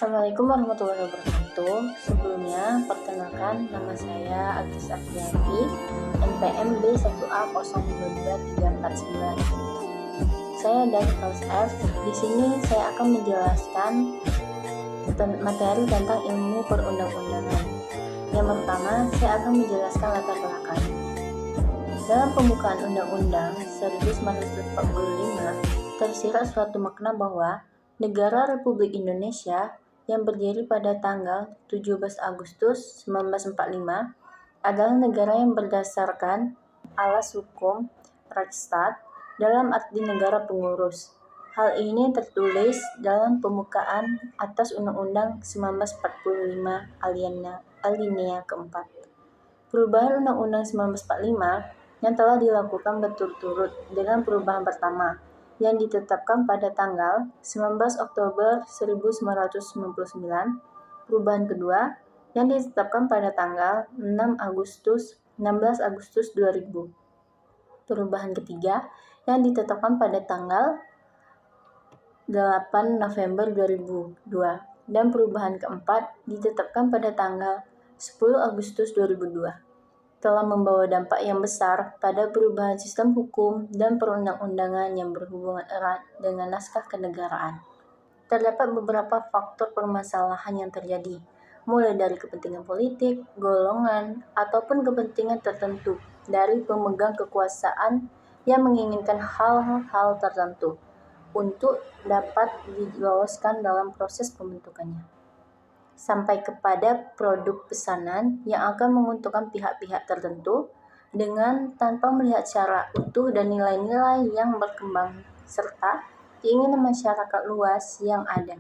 Assalamualaikum warahmatullahi wabarakatuh. Sebelumnya, perkenalkan nama saya Agnes Afrianti, NPM B1A022349. Saya dari kelas F. Di sini saya akan menjelaskan materi tentang ilmu perundang-undangan. Yang pertama, saya akan menjelaskan latar belakang. Dalam pembukaan Undang-Undang 1945, tersirat suatu makna bahwa Negara Republik Indonesia yang berdiri pada tanggal 17 Agustus 1945 adalah negara yang berdasarkan alas hukum Rechtsstaat dalam arti negara pengurus. Hal ini tertulis dalam pembukaan atas Undang-Undang 1945 alinea keempat. Perubahan Undang-Undang 1945 yang telah dilakukan berturut-turut dengan perubahan pertama yang ditetapkan pada tanggal 19 Oktober 1999, perubahan kedua yang ditetapkan pada tanggal 16 Agustus 2000, perubahan ketiga yang ditetapkan pada tanggal 8 November 2002, dan perubahan keempat ditetapkan pada tanggal 10 Agustus 2002. Telah membawa dampak yang besar pada perubahan sistem hukum dan perundang-undangan yang berhubungan erat dengan naskah kenegaraan. Terdapat beberapa faktor permasalahan yang terjadi, mulai dari kepentingan politik, golongan, ataupun kepentingan tertentu dari pemegang kekuasaan yang menginginkan hal-hal tertentu untuk dapat diloloskan dalam proses pembentukannya, sampai kepada produk pesanan yang akan menguntungkan pihak-pihak tertentu dengan tanpa melihat secara utuh dan nilai-nilai yang berkembang serta keinginan masyarakat luas yang ada.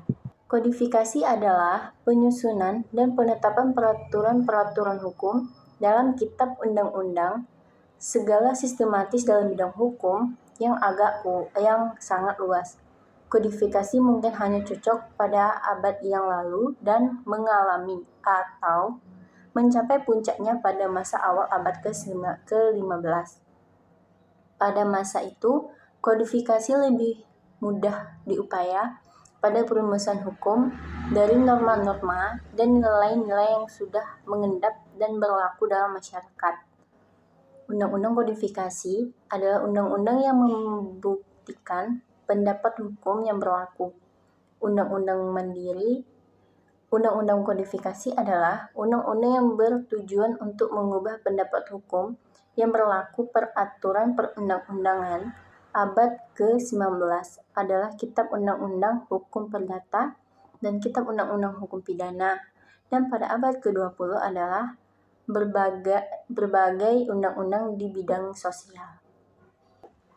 Kodifikasi adalah penyusunan dan penetapan peraturan-peraturan hukum dalam kitab undang-undang segala sistematis dalam bidang hukum yang sangat luas. Kodifikasi mungkin hanya cocok pada abad yang lalu dan mengalami atau mencapai puncaknya pada masa awal abad ke-15. Pada masa itu, kodifikasi lebih mudah diupaya pada perumusan hukum dari norma-norma dan nilai-nilai yang sudah mengendap dan berlaku dalam masyarakat. Undang-undang kodifikasi adalah undang-undang yang membuktikan pendapat hukum yang berlaku. Undang-undang mandiri. Undang-undang kodifikasi adalah undang-undang yang bertujuan untuk mengubah pendapat hukum yang berlaku. Peraturan perundang-undangan abad ke-19 adalah Kitab Undang-Undang Hukum Perdata dan Kitab Undang-Undang Hukum Pidana, dan pada abad ke-20 adalah berbagai undang-undang di bidang sosial.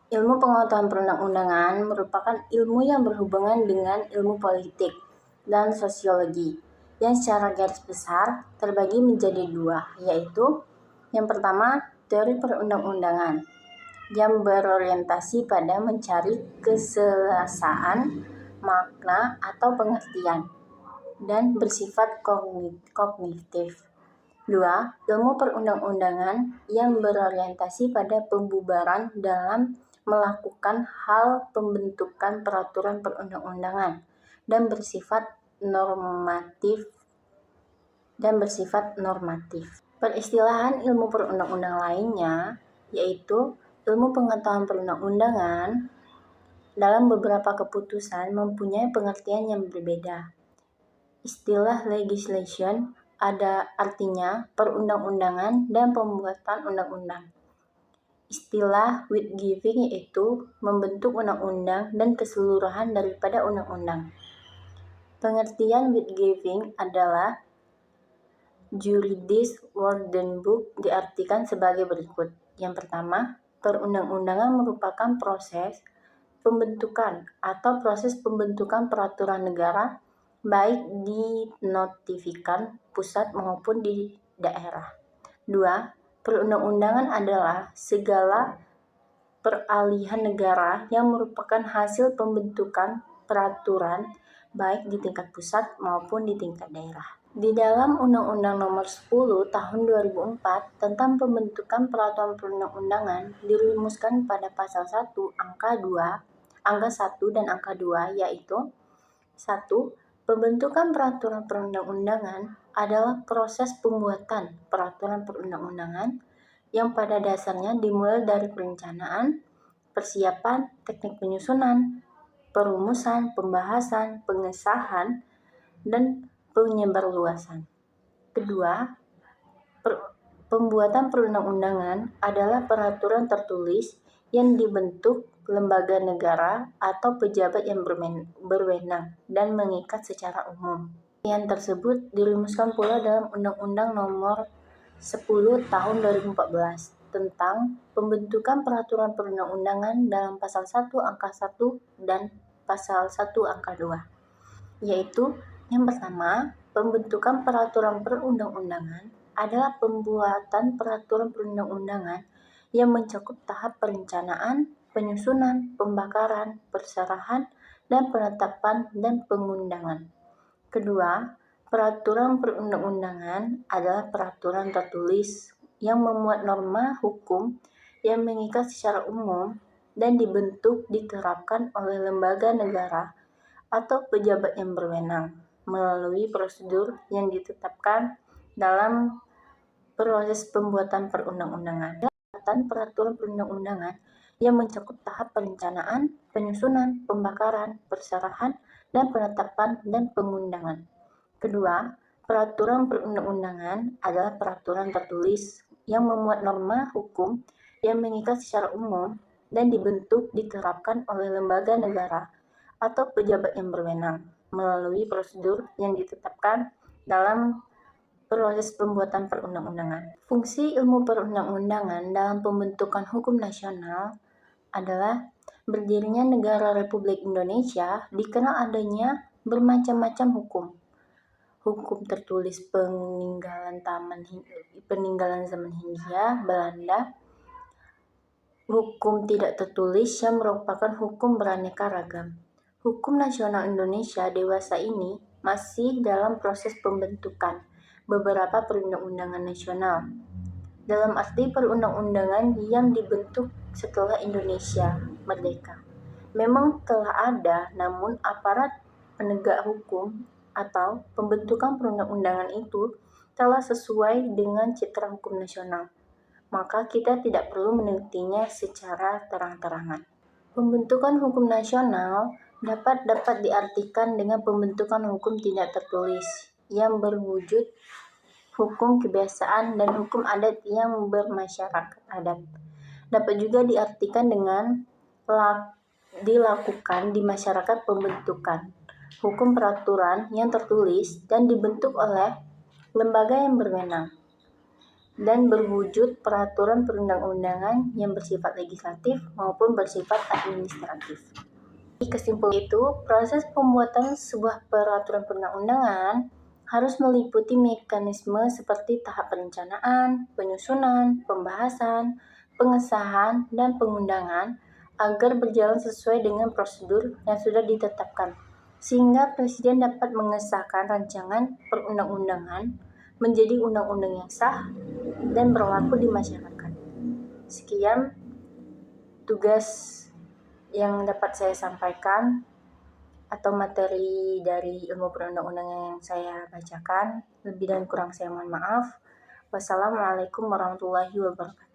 Ilmu pengetahuan perundang-undangan merupakan ilmu yang berhubungan dengan ilmu politik dan sosiologi, yang secara garis besar terbagi menjadi dua, yaitu yang pertama, teori perundang-undangan, yang berorientasi pada mencari keselesaan, makna atau pengertian, dan bersifat kognitif. Dua, ilmu perundang-undangan yang berorientasi pada pembubaran dalam melakukan hal pembentukan peraturan perundang-undangan dan bersifat normatif. Peristilahan ilmu perundang-undangan lainnya yaitu ilmu pengetahuan perundang-undangan dalam beberapa keputusan mempunyai pengertian yang berbeda. Istilah legislation ada artinya perundang-undangan dan pembuatan undang-undang. Istilah writ-giving yaitu membentuk undang-undang dan keseluruhan daripada undang-undang. Pengertian writ-giving adalah juridis Wordenboek diartikan sebagai berikut. Yang pertama, perundang-undangan merupakan proses pembentukan atau proses pembentukan peraturan negara baik dinotifikan pusat maupun di daerah. 2. Perundang-undangan adalah segala peralihan negara yang merupakan hasil pembentukan peraturan baik di tingkat pusat maupun di tingkat daerah. Di dalam Undang-Undang Nomor 10 Tahun 2004 tentang pembentukan peraturan perundang-undangan dirumuskan pada pasal 1 angka 1 dan angka 2, yaitu 1. Pembentukan peraturan perundang-undangan adalah proses pembuatan peraturan perundang-undangan yang pada dasarnya dimulai dari perencanaan, persiapan, teknik penyusunan, perumusan, pembahasan, pengesahan, dan penyebarluasan. Kedua, pembuatan perundang-undangan adalah peraturan tertulis yang dibentuk lembaga negara atau pejabat yang berwenang dan mengikat secara umum. Yang tersebut dirumuskan pula dalam Undang-Undang Nomor 10 Tahun 2014 tentang pembentukan peraturan perundang-undangan dalam Pasal 1 Angka 1 dan Pasal 1 Angka 2, yaitu yang pertama, pembentukan peraturan perundang-undangan adalah pembuatan peraturan perundang-undangan yang mencakup tahap perencanaan, penyusunan, pembakaran, perserahan, dan penetapan dan pengundangan. Kedua, peraturan perundang-undangan adalah peraturan tertulis yang memuat norma hukum yang mengikat secara umum dan dibentuk diterapkan oleh lembaga negara atau pejabat yang berwenang melalui prosedur yang ditetapkan dalam proses pembuatan perundang-undangan. Peraturan perundang-undangan yang mencakup tahap perencanaan, penyusunan, pembakaran, perserahan, dan penetapan dan pengundangan. Kedua, peraturan perundang-undangan adalah peraturan tertulis yang memuat norma hukum yang mengikat secara umum dan dibentuk diterapkan oleh lembaga negara atau pejabat yang berwenang melalui prosedur yang ditetapkan dalam proses pembuatan perundang-undangan. Fungsi ilmu perundang-undangan dalam pembentukan hukum nasional adalah berdirinya negara Republik Indonesia dikenal adanya bermacam-macam hukum. Hukum tertulis peninggalan zaman Hindia Belanda, hukum tidak tertulis yang merupakan hukum beraneka ragam. Hukum nasional Indonesia dewasa ini masih dalam proses pembentukan beberapa perundang-undangan nasional, dalam arti perundang-undangan yang dibentuk setelah Indonesia merdeka. Memang telah ada, namun aparat penegak hukum atau pembentukan perundang-undangan itu telah sesuai dengan citra hukum nasional, maka kita tidak perlu menelitinya secara terang-terangan. Pembentukan hukum nasional dapat diartikan dengan pembentukan hukum tidak tertulis yang berwujud hukum kebiasaan dan hukum adat yang bermasyarakat adat. Dapat juga diartikan dengan dilakukan di masyarakat pembentukan hukum peraturan yang tertulis dan dibentuk oleh lembaga yang berwenang dan berwujud peraturan perundang-undangan yang bersifat legislatif maupun bersifat administratif. Di kesimpulan itu, proses pembuatan sebuah peraturan perundang-undangan harus meliputi mekanisme seperti tahap perencanaan, penyusunan, pembahasan, pengesahan, dan pengundangan agar berjalan sesuai dengan prosedur yang sudah ditetapkan, sehingga Presiden dapat mengesahkan rancangan perundang-undangan menjadi undang-undang yang sah dan berlaku di masyarakat. Sekian tugas yang dapat saya sampaikan atau materi dari ilmu perundang-undangan yang saya bacakan. Lebih dan kurang saya mohon maaf. Wassalamualaikum warahmatullahi wabarakatuh.